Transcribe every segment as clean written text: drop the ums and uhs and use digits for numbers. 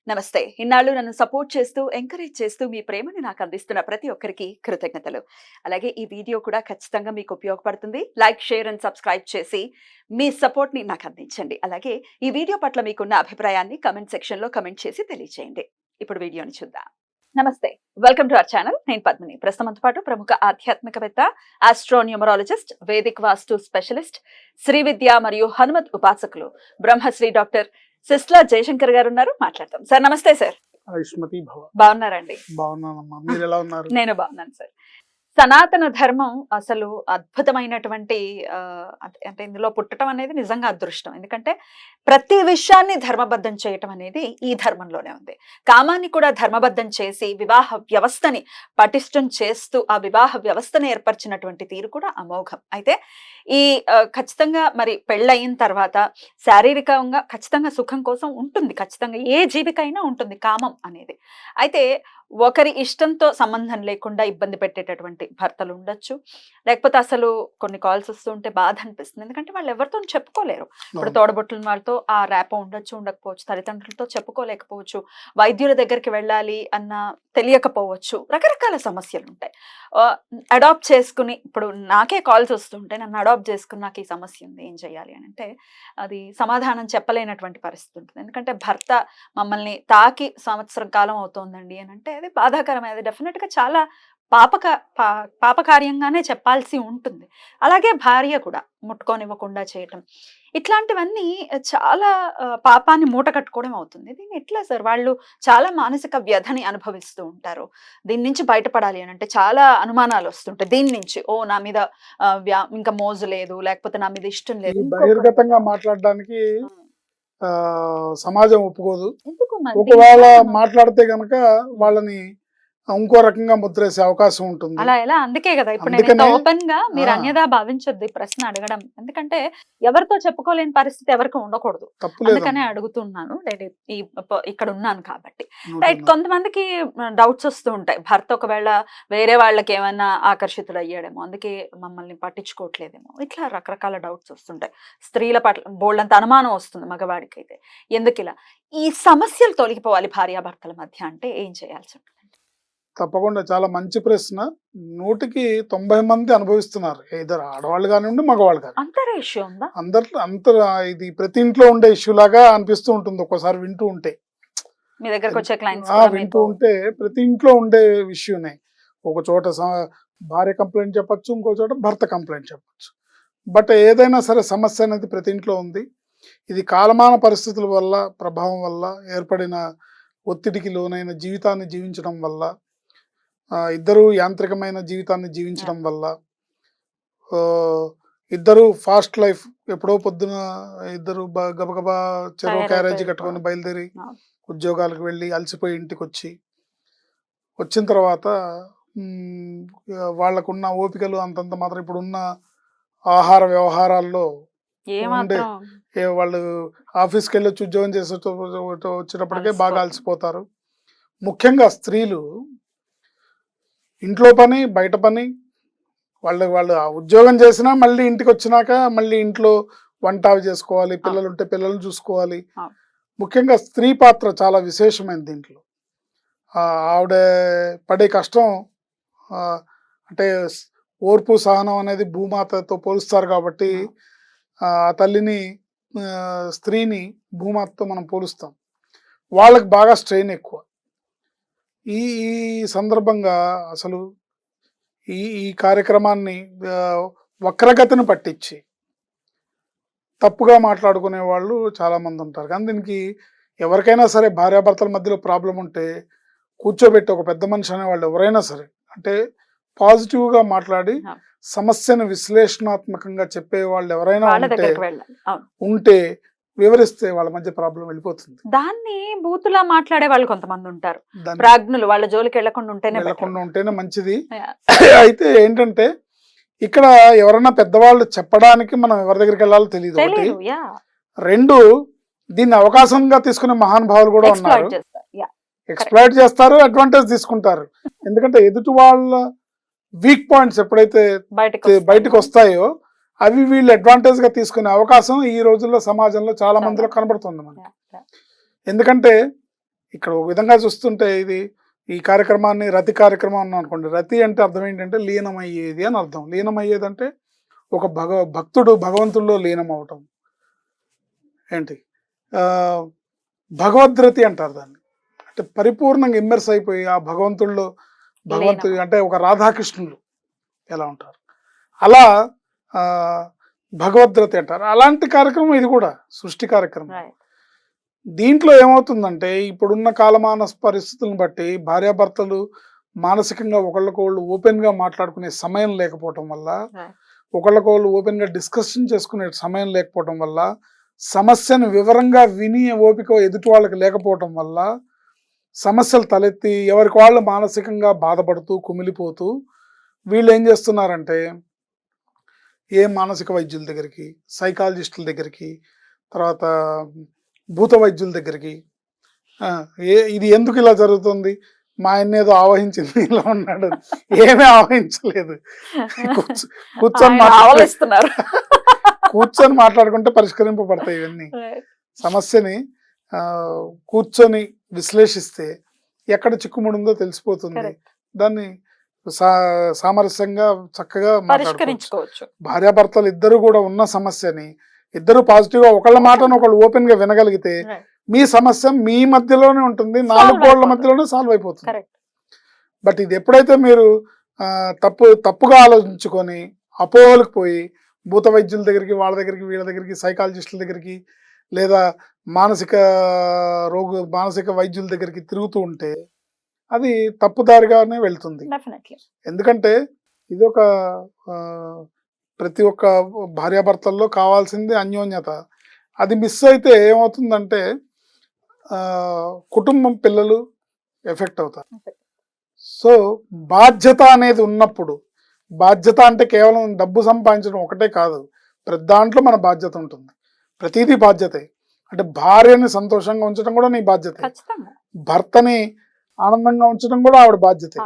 నమస్తే. ఇన్నాళ్ళు నన్ను సపోర్ట్ చేస్తూ, ఎంకరేజ్ చేస్తూ మీ ప్రేమని నాకు అందిస్తున్న ప్రతి ఒక్కరికి కృతజ్ఞతలు. అలాగే ఈ వీడియో కూడా ఖచ్చితంగా మీకు ఉపయోగపడుతుంది. లైక్, షేర్ అండ్ సబ్స్క్రైబ్ చేసి మీ సపోర్ట్‌ని నాకు అందించండి. అలాగే ఈ వీడియో పట్ల మీకున్న అభిప్రాయాన్ని కామెంట్ సెక్షన్‌లో కామెంట్ చేసి తెలియజేయండి. ఇప్పుడు వీడియోని చూద్దాం. నమస్తే. Welcome to our channel. నేను పద్మిని. ప్రస్తుతం మనతో పాటు ప్రముఖ ఆధ్యాత్మికవేత్త, ఆస్ట్రోన్యూమరాలజిస్ట్, వేదిక్ వాస్తు స్పెషలిస్ట్, శ్రీ విద్య మరియు హనుమత్ ఉపాసకులు, బ్రహ్మశ్రీ డాక్టర్ సిస్లా జయశంకర్ గారు ఉన్నారు. మాట్లాడతాం. సార్ నమస్తే. సార్ ఆయుష్మతి భవ. బాగున్నారండి? బాగున్నానమ్మా, మీరు ఎలా ఉన్నారు? నేను బాగున్నాను సార్. సనాతన ధర్మం అసలు అద్భుతమైనటువంటి అంటే ఇందులో పుట్టడం అనేది నిజంగా అదృష్టం. ఎందుకంటే ప్రతి విషయాన్ని ధర్మబద్ధం చేయటం అనేది ఈ ధర్మంలోనే ఉంది. కామాన్ని కూడా ధర్మబద్ధం చేసి వివాహ వ్యవస్థని పటిష్టం చేస్తూ ఆ వివాహ వ్యవస్థను ఏర్పరిచినటువంటి తీరు కూడా అమోఘం. అయితే ఈ ఖచ్చితంగా మరి పెళ్ళయిన తర్వాత శారీరకంగా ఖచ్చితంగా సుఖం కోసం ఉంటుంది. ఖచ్చితంగా ఏ జీవికైనా ఉంటుంది కామం అనేది. అయితే ఒకరి ఇష్టంతో సంబంధం లేకుండా ఇబ్బంది పెట్టేటటువంటి భర్తలు ఉండొచ్చు. లేకపోతే అసలు కొన్ని కాల్స్ వస్తూ ఉంటే బాధ అనిపిస్తుంది. ఎందుకంటే వాళ్ళు ఎవరితో చెప్పుకోలేరు. ఇప్పుడు తోడబుట్టిన వాళ్ళతో ఆ ర్యాపో ఉండొచ్చు, ఉండకపోవచ్చు. తల్లిదండ్రులతో చెప్పుకోలేకపోవచ్చు. వైద్యుల దగ్గరికి వెళ్ళాలి అన్న తెలియకపోవచ్చు. రకరకాల సమస్యలు ఉంటాయి. అడాప్ట్ చేసుకుని ఇప్పుడు నాకే కాల్స్ వస్తుంటే నన్ను అడాప్ట్ చేసుకుని నాకు ఈ సమస్య ఉంది, ఏం చేయాలి అని అంటే అది సమాధానం చెప్పలేనటువంటి పరిస్థితి ఉంటుంది. ఎందుకంటే భర్త మమ్మల్ని తాకి సంవత్సరం కాలం అవుతోందండి అని అంటే అది బాధాకరమైనది. డెఫినెట్ గా చాలా పాపకార్యంగానే చెప్పాల్సి ఉంటుంది. అలాగే భార్య కూడా ముట్టుకోనివ్వకుండా చేయటం, ఇట్లాంటివన్నీ చాలా పాపాన్ని మూట కట్టుకోవడం అవుతుంది. దీన్ని ఎట్లా సార్? వాళ్ళు చాలా మానసిక వ్యధని అనుభవిస్తూ ఉంటారు. దీని నుంచి బయటపడాలి అని అంటే చాలా అనుమానాలు వస్తుంటాయి. దీని నుంచి నా మీద ఇంకా మోజు లేదు, లేకపోతే నా మీద ఇష్టం లేదు. బహిర్గతంగా మాట్లాడడానికి సమాజం ఒప్పుకోదు. ఎందుకు ఒకవేళ మాట్లాడితే గనక వాళ్ళని ఇంకో రకంగా ముద్రేసే అవకాశం ఉంటుంది. అలా ఎలా? అందుకే కదా ఇప్పుడు నేను ఓపెన్ గా మీరు అన్యదా భావించొద్దు ఈ ప్రశ్న అడగడం. ఎందుకంటే ఎవరితో చెప్పుకోలేని పరిస్థితి ఎవరికి ఉండకూడదు. అందుకనే అడుగుతున్నాను. ఇక్కడ ఉన్నాను కాబట్టి. రైట్. కొంతమందికి డౌట్స్ వస్తూ ఉంటాయి. భర్త ఒకవేళ వేరే వాళ్ళకి ఏమైనా ఆకర్షితులు అయ్యాడేమో, అందుకే మమ్మల్ని పట్టించుకోవట్లేదేమో, ఇట్లా రకరకాల డౌట్స్ వస్తుంటాయి. స్త్రీల పట్ల బోల్డంత అనుమానం వస్తుంది మగవాడికి అయితే. ఎందుకు ఇలా? ఈ సమస్యలు తొలగిపోవాలి భార్యాభర్తల మధ్య అంటే ఏం చేయాల్సి ఉంటుంది? తప్పకుండా చాలా మంచి ప్రశ్న. 100కి 90 మంది అనుభవిస్తున్నారు. ఇద్దరు ఆడవాళ్ళు కానివ్వండి, మగవాళ్ళు కాదు. అంతర ఇష్యూ ఉందా? ఇది ప్రతి ఇంట్లో ఉండే ఇష్యూ లాగా అనిపిస్తూ ఉంటుంది ఒక్కోసారి వింటూ ఉంటే. మీ దగ్గరకు వచ్చే క్లయింట్స్ వింటూ ఉంటే ప్రతి ఇంట్లో ఉండే ఇష్యూనే. ఒక చోట భార్య కంప్లైంట్ చెప్పచ్చు, ఇంకో చోట భర్త కంప్లైంట్ చెప్పచ్చు. బట్ ఏదైనా సరే సమస్య అనేది ప్రతి ఇంట్లో ఉంది. ఇది కాలమాన పరిస్థితుల వల్ల, ప్రభావం వల్ల ఏర్పడిన ఒత్తిడికి లోనైన జీవితాన్ని జీవించడం వల్ల, ఇద్దరు యాంత్రికమైన జీవితాన్ని జీవించడం వల్ల, ఇద్దరు ఫాస్ట్ లైఫ్, ఎప్పుడో పొద్దున ఇద్దరు గబగబా చెరో క్యారేజీ కట్టుకొని బయలుదేరి ఉద్యోగాలకు వెళ్ళి అలసిపోయి ఇంటికి వచ్చిన తర్వాత వాళ్ళకున్న ఓపికలు అంతంత మాత్రం ఇప్పుడున్న ఆహార వ్యవహారాల్లో ఉండే వాళ్ళు ఆఫీస్కి వెళ్ళి వచ్చి ఉద్యోగం చేసి వచ్చేటప్పటికే బాగా అలసిపోతారు. ముఖ్యంగా స్త్రీలు ఇంట్లో పని, బయట పని, వాళ్ళు ఉద్యోగం చేసినా మళ్ళీ ఇంటికి వచ్చినాక మళ్ళీ ఇంట్లో వంట అవి చేసుకోవాలి, పిల్లలు ఉంటే పిల్లల్ని చూసుకోవాలి. ముఖ్యంగా స్త్రీ పాత్ర చాలా విశేషమైనది దీంట్లో. ఆవిడ పడే కష్టం అంటే ఓర్పు సహనం అనేది భూమాతతో పోలుస్తారు కాబట్టి ఆ తల్లిని, స్త్రీని భూమాతతో మనం పోలుస్తాం. వాళ్ళకి బాగా స్ట్రెయిన్ ఎక్కువ. ఈ సందర్భంగా అసలు ఈ కార్యక్రమాన్ని వక్రగతిని పట్టించి తప్పుగా మాట్లాడుకునే వాళ్ళు చాలా మంది ఉంటారు. కానీ దీనికి ఎవరికైనా సరే భార్యాభర్తల మధ్యలో ప్రాబ్లం ఉంటే కూర్చోబెట్టి ఒక పెద్ద మనిషి అనేవాళ్ళు ఎవరైనా సరే అంటే పాజిటివ్గా మాట్లాడి సమస్యను విశ్లేషణాత్మకంగా చెప్పే వాళ్ళు ఎవరైనా ఉంటే వివరిస్తే వాళ్ళ మధ్య ప్రాబ్లం వెళ్ళిపోతుంది. దాన్ని బూతులా మాట్లాడే వాళ్ళు కొంతమంది ఉంటారు. ప్రాజ్ఞులు వాళ్ళ జోలికి వెళ్లకుండా ఉంటేనే మంచిది. అయితే ఏంటంటే ఇక్కడ ఎవరన్నా పెద్దవాళ్ళు చెప్పడానికి మనం ఎవరి దగ్గరికి వెళ్ళాలో తెలియదు. ఒకటి. 2, దీన్ని అవకాశంగా తీసుకునే మహానుభావులు కూడా ఉన్నారు. ఎక్స్‌ప్లాయిట్ చేస్తారు, అడ్వాంటేజ్ తీసుకుంటారు. ఎందుకంటే ఎదుటి వాళ్ళ వీక్ పాయింట్స్ ఎప్పుడైతే బయటకు వస్తాయో అవి వీళ్ళు అడ్వాంటేజ్ గా తీసుకునే అవకాశం ఈ రోజుల్లో సమాజంలో చాలా మందిలో కనబడుతుంది మనకి. ఎందుకంటే ఇక్కడ ఒక విధంగా చూస్తుంటే ఇది ఈ కార్యక్రమాన్ని రతి కార్యక్రమం అన్నాం అనుకోండి. రతి అంటే అర్థం ఏంటంటే లీనమయ్యేది అని అర్థం. లీనమయ్యేది అంటే ఒక భక్తుడు భగవంతుల్లో లీనం అవటం. ఏంటి భగవద్రతి అంటారు దాన్ని. అంటే పరిపూర్ణంగా ఇమ్మర్స్ అయిపోయి ఆ భగవంతుల్లో భగవంతుడు అంటే ఒక రాధాకృష్ణులు ఎలా ఉంటారు అలా భగవద్రతి అంటారు. అలాంటి కార్యక్రమం ఇది కూడా సృష్టి కార్యక్రమం. దీంట్లో ఏమవుతుందంటే ఇప్పుడున్న కాలమాన పరిస్థితులను బట్టి భార్యాభర్తలు మానసికంగా ఒకళ్ళకొళ్ళు ఓపెన్ గా మాట్లాడుకునే సమయం లేకపోవటం వల్ల, ఒకళ్ళకొళ్ళు ఓపెన్ గా డిస్కషన్ చేసుకునే సమయం లేకపోవటం వల్ల, సమస్యను వివరంగా విని ఓపిక ఎదుటి వాళ్ళకి లేకపోవటం వల్ల సమస్యలు తలెత్తి ఎవరికి వాళ్ళు మానసికంగా బాధపడుతూ కుమిలిపోతూ వీళ్ళు ఏం చేస్తున్నారంటే ఏ మానసిక వైద్యుల దగ్గరికి, సైకాలజిస్టుల దగ్గరికి, తర్వాత భూత వైద్యుల దగ్గరికి, ఇది ఎందుకు ఇలా జరుగుతుంది, మా ఆయన ఏదో ఆవహించింది ఇలా ఉన్నాడు, ఏమీ ఆవహించలేదు, కూర్చొని మాట్లాడుకుంటే పరిష్కరింపబడతాయి ఇవన్నీ. సమస్యని కూర్చొని విశ్లేషిస్తే ఎక్కడ చిక్కుముడుందో తెలిసిపోతుంది. దాన్ని సామరస్యంగా చక్కగా పరిష్కరించుకోవచ్చు. భార్యాభర్తలు ఇద్దరు కూడా ఉన్న సమస్యని ఇద్దరు పాజిటివ్ గా ఒకళ్ళ మాటను ఒకళ్ళు ఓపెన్ గా వినగలిగితే మీ సమస్య మీ మధ్యలోనే ఉంటుంది, 4 గోళ్ల మధ్యలోనే సాల్వ్ అయిపోతుంది. బట్ ఇది ఎప్పుడైతే మీరు తప్పుగా ఆలోచించుకొని అపోహలకు పోయి భూత వైద్యుల దగ్గరికి, వాళ్ళ దగ్గరికి, వీళ్ళ దగ్గరికి, సైకాలజిస్టుల దగ్గరికి, లేదా మానసిక వైద్యుల దగ్గరికి తిరుగుతూ ఉంటే అది తప్పుదారిగానే వెళ్తుంది. ఎందుకంటే ఇది ఒక ప్రతి ఒక్క భార్యాభర్తల్లో కావాల్సింది అన్యోన్యత. అది మిస్ అయితే ఏమవుతుందంటే కుటుంబం, పిల్లలు ఎఫెక్ట్ అవుతారు. సో బాధ్యత అనేది ఉన్నప్పుడు, బాధ్యత అంటే కేవలం డబ్బు సంపాదించడం ఒకటే కాదు, ప్రతి దాంట్లో మన బాధ్యత ఉంటుంది. ప్రతిదీ బాధ్యతే. అంటే భార్యని సంతోషంగా ఉంచడం కూడా నీ బాధ్యత, భర్తని ఆనందంగా ఉంచడం కూడా ఆవిడ బాధ్యతే.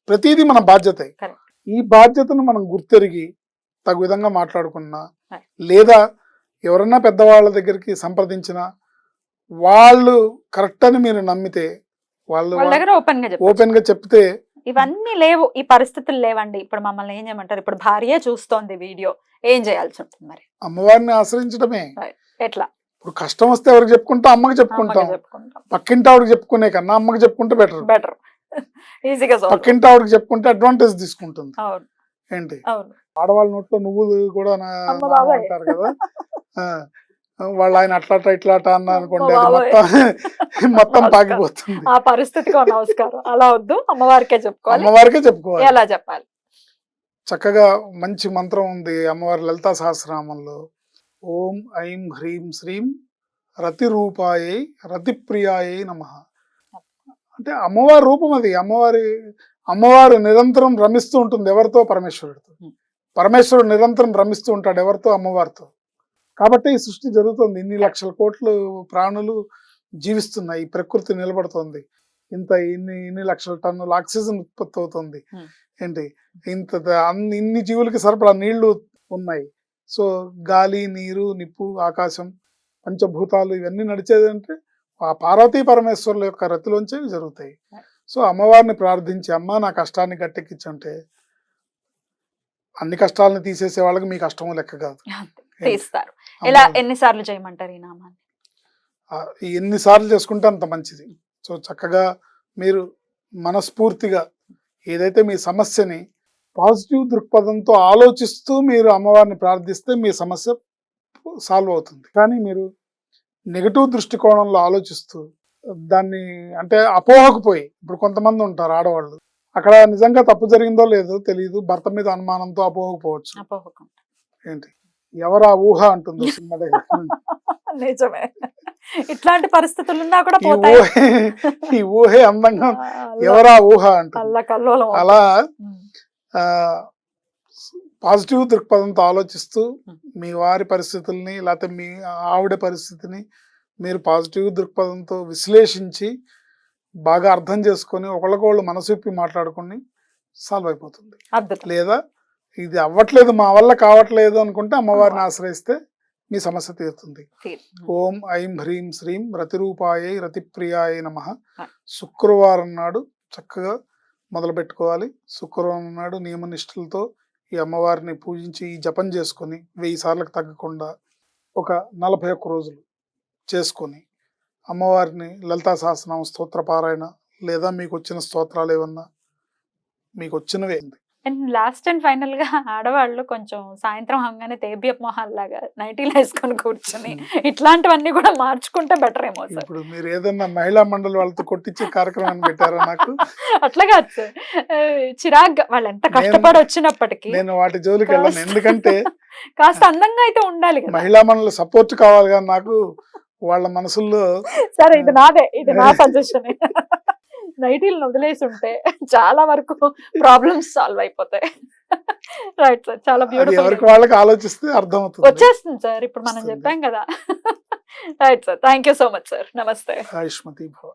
ప్రతిదీ మన బాధ్యతే. ఈ బాధ్యతను మనం గుర్తెరిగి తగు విధంగా మాట్లాడుకున్నా, లేదా ఎవరన్నా పెద్దవాళ్ళ దగ్గరికి సంప్రదించినా వాళ్ళు కరెక్ట్ అని మీరు నమ్మితే, వాళ్ళు ఓపెన్ గా చెప్తే ఇవన్నీ లేవు, ఈ పరిస్థితులు లేవండి, ఇప్పుడు మమ్మల్ని ఏం చేయమంటారు, ఇప్పుడు భార్య చూస్తోంది వీడియో, ఏం చేయాల్సి ఉంటుంది మరి? అమ్మవారిని ఆశ్రయించడమే. ఎట్లా? ఇప్పుడు కష్టం వస్తే ఎవరికి చెప్పుకుంటా, అమ్మకి చెప్పుకుంటాం. పక్కింటి ఆవిడకి చెప్పుకునే కన్నా అమ్మకి చెప్పుకుంటే బెటర్. ఈజీగా పక్కింటి ఆవిడకి చెప్పుకుంటే అడ్వాంటేజ్ తీసుకుంటుంది. ఏంటి ఆడవాళ్ళ నోట్లో నువ్వులు కూడా అంటారు కదా, వాళ్ళు ఆయన అట్లాట ఇట్లాట అన్న అనుకోండి, అది మొత్తం పాకిపోతుంది. ఆ పరిస్థితికి నమస్కారం అలా వద్దు, అమ్మవారికే చెప్పుకోవాలి. ఎలా చెప్పాలి? చక్కగా మంచి మంత్రం ఉంది అమ్మవారి లలితా సహస్రనామంలో. ఓం ఐం హ్రీం శ్రీం రతి రూపాయై రతి ప్రియాయై నమః. అంటే అమ్మవారి రూపం అది. అమ్మవారు నిరంతరం రమిస్తూ ఉంటుంది ఎవరితో? పరమేశ్వరుడితో. పరమేశ్వరుడు నిరంతరం రమిస్తూ ఉంటాడు ఎవరితో? అమ్మవారితో. కాబట్టి ఈ సృష్టి జరుగుతుంది. ఇన్ని లక్షల కోట్లు ప్రాణులు జీవిస్తున్నాయి, ప్రకృతి నిలబడుతుంది, ఇన్ని లక్షల టన్నుల ఆక్సిజన్ ఉత్పత్తి అవుతుంది. ఏంటి ఇన్ని జీవులకి సరిపడా నీళ్లు ఉన్నాయి. సో గాలి, నీరు, నిప్పు, ఆకాశం, పంచభూతాలు ఇవన్నీ నడిచేది అంటే ఆ పార్వతీ పరమేశ్వరుల యొక్క రతిలోంచే జరుగుతాయి. సో అమ్మవారిని ప్రార్థించి, అమ్మ నా కష్టాన్ని గట్టెక్కించంటే, అన్ని కష్టాలను తీసేసే వాళ్ళకి మీ కష్టము లెక్క కాదు, తీస్తారు. ఎలా ఎన్నిసార్లు చేయమంటారు ఈ నామాన్ని? ఎన్నిసార్లు చేసుకుంటే అంత మంచిది. సో చక్కగా మీరు మనస్ఫూర్తిగా ఏదైతే మీ సమస్యని పాజిటివ్ దృక్పథంతో ఆలోచిస్తూ మీరు అమ్మవారిని ప్రార్థిస్తే మీ సమస్య సాల్వ్ అవుతుంది. కానీ మీరు నెగటివ్ దృష్టికోణంలో ఆలోచిస్తూ దాన్ని అంటే అపోహకు పోయి, ఇప్పుడు కొంతమంది ఉంటారు ఆడవాళ్ళు, అక్కడ నిజంగా తప్పు జరిగిందో లేదో తెలియదు, భర్త మీద అనుమానంతో అపోహకు పోవచ్చు. ఏంటి ఎవరు ఆ ఊహ అంటుందో సినిమా దగ్గర. నిజమే, ఇట్లాంటి పరిస్థితులు ఉన్నా కూడా ఈ ఊహే అందంగా, ఎవరా ఊహ అంటుంది. అలా పాజిటివ్ దృక్పథంతో ఆలోచిస్తూ మీ వారి పరిస్థితుల్ని, లేకపోతే మీ ఆవిడ పరిస్థితిని మీరు పాజిటివ్ దృక్పథంతో విశ్లేషించి బాగా అర్థం చేసుకొని ఒకళ్ళకొళ్ళు మనసు విప్పి మాట్లాడుకుని సాల్వ్ అయిపోతుంది. లేదా ఇది అవ్వట్లేదు, మా వల్ల కావట్లేదు అనుకుంటే అమ్మవారిని ఆశ్రయిస్తే మీ సమస్య తీరుతుంది. తీరు. ఓం ఐం హ్రీం శ్రీం రతిరూపాయై రతిప్రియాయ నమః. ఆ. శుక్రవారం నాడు చక్కగా మొదలు పెట్టుకోవాలి. శుక్రవారం నాడు నియమనిష్టలతో ఈ అమ్మవారిని పూజించి ఈ జపం చేసుకొని 1000 సార్లకు తగ్గకుండా ఒక 41 రోజులు చేసుకొని అమ్మవారిని లలితా సహస్రనామ స్తోత్ర పారాయణ లేదా మీకు వచ్చిన స్తోత్రాలు ఏమన్నా మీకు వచ్చినవే అండ్ లాస్ట్ అండ్ ఫైనల్ గా ఆడవాళ్ళు కొంచెం సాయంత్రం హంగానే తేబియప్ మొహాల్ లాగా నైటీలు వేసుకొని కూర్చొని ఇట్లాంటివన్నీ కూడా మార్చుకుంటే బెటర్ ఏమో సార్. ఇప్పుడు మీరు ఏదన్నా మహిళా మండలి వాళ్ళతో కొట్టించే కార్యక్రమాన్ని పెట్టారా నాకు? అట్లా కాదు సార్, చిరాగ్గా వాళ్ళు ఎంత కష్టపడి వచ్చినప్పటికీ నేను వాటి జోలికి వెళ్ళను. ఎందుకంటే కాస్త అందంగా అయితే ఉండాలి కదా. మహిళా మండలి సపోర్ట్ కావాలి కానీ నాకు వాళ్ళ మనసుల్లో సరే ఇది నాదే, ఇది నా సజెషన్. నైటీలను వదిలేసి ఉంటే చాలా వరకు ప్రాబ్లమ్స్ సాల్వ్ అయిపోతాయి. రైట్ సార్, చాలా అది బ్యూటిఫుల్. ఎవరికి వాళ్ళకి ఆలోచిస్తే అర్థమవుతుంది. వచ్చేస్తుంది సార్, ఇప్పుడు మనం వస్తుంది. చెప్పాం కదా. Right sir, thank you so much sir. నమస్తే. ఆయుష్మతి భవ.